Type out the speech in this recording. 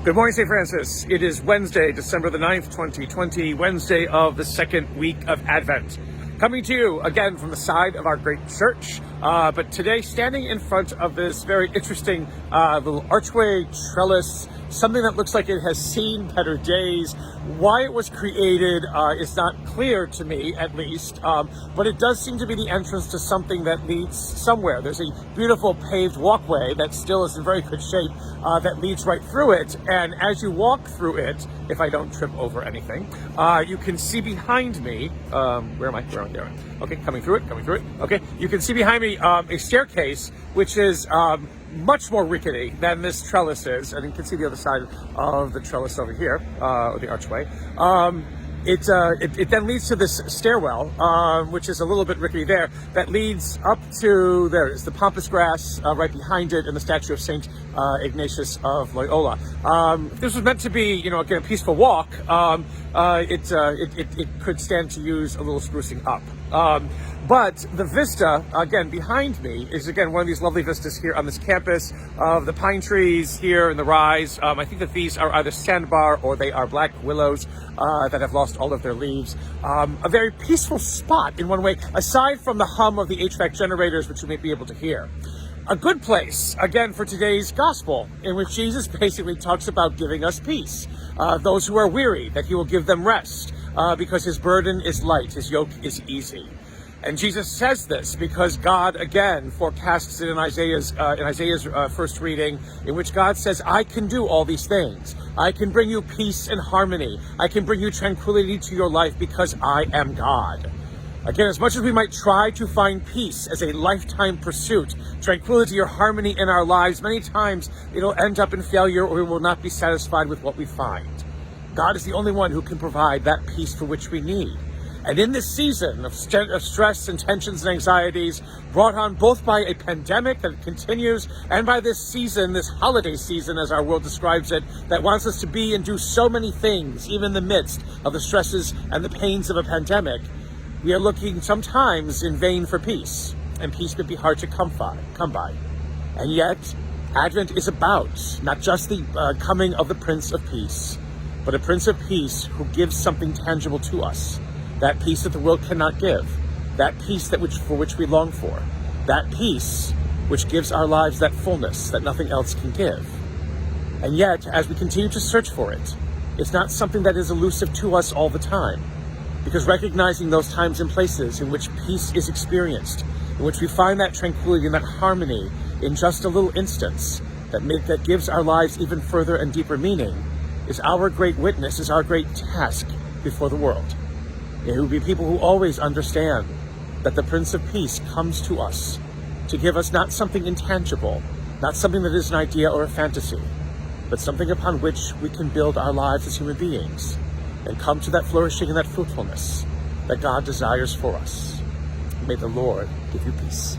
Good morning, St. Francis. It is Wednesday, December the 9th, 2020, Wednesday of the second week of Advent. Coming to you again from the side of our great church, but today standing in front of this very interesting little archway trellis, something that looks like it has seen better days. Why it was created is not clear to me, at least, but it does seem to be the entrance to something that leads somewhere. There's a beautiful paved walkway that still is in very good shape that leads right through it, and as you walk through it, if I don't trip over anything, you can see behind me, where am I going? Okay, coming through it. Okay, you can see behind me a staircase, which is much more rickety than this trellis is, and you can see the other side of the trellis over here, or the archway. It then leads to this stairwell, which is a little bit rickety there, that leads up to, there is the pampas grass right behind it, and the statue of Saint Ignatius of Loyola. If this was meant to be, again, a peaceful walk, it could stand to use a little sprucing up. But the vista, again, behind me is, again, one of these lovely vistas here on this campus of the pine trees here in the rise. I think that these are either sandbar or they are black willows that have lost all of their leaves. A very peaceful spot in one way, aside from the hum of the HVAC generators, which you may be able to hear. A good place, again, for today's gospel, in which Jesus basically talks about giving us peace. Those who are weary, that he will give them rest, because his burden is light, his yoke is easy. And Jesus says this because God, again, forecasts it in Isaiah's first reading, in which God says, I can do all these things. I can bring you peace and harmony. I can bring you tranquility to your life because I am God. Again, as much as we might try to find peace as a lifetime pursuit, tranquility or harmony in our lives, many times it'll end up in failure, or we will not be satisfied with what we find. God is the only one who can provide that peace for which we need. And in this season of stress and tensions and anxieties, brought on both by a pandemic that continues and by this season, this holiday season, as our world describes it, that wants us to be and do so many things, even in the midst of the stresses and the pains of a pandemic, we are looking sometimes in vain for peace, and peace can be hard to come by. And yet, Advent is about not just the coming of the Prince of Peace, but a Prince of Peace who gives something tangible to us. That peace that the world cannot give, that peace for which we long for, that peace which gives our lives that fullness that nothing else can give. And yet, as we continue to search for it, it's not something that is elusive to us all the time, because recognizing those times and places in which peace is experienced, in which we find that tranquility and that harmony in just a little instance that gives our lives even further and deeper meaning, is our great witness, is our great task before the world. It will be people who always understand that the Prince of Peace comes to us to give us not something intangible, not something that is an idea or a fantasy, but something upon which we can build our lives as human beings and come to that flourishing and that fruitfulness that God desires for us. May the Lord give you peace.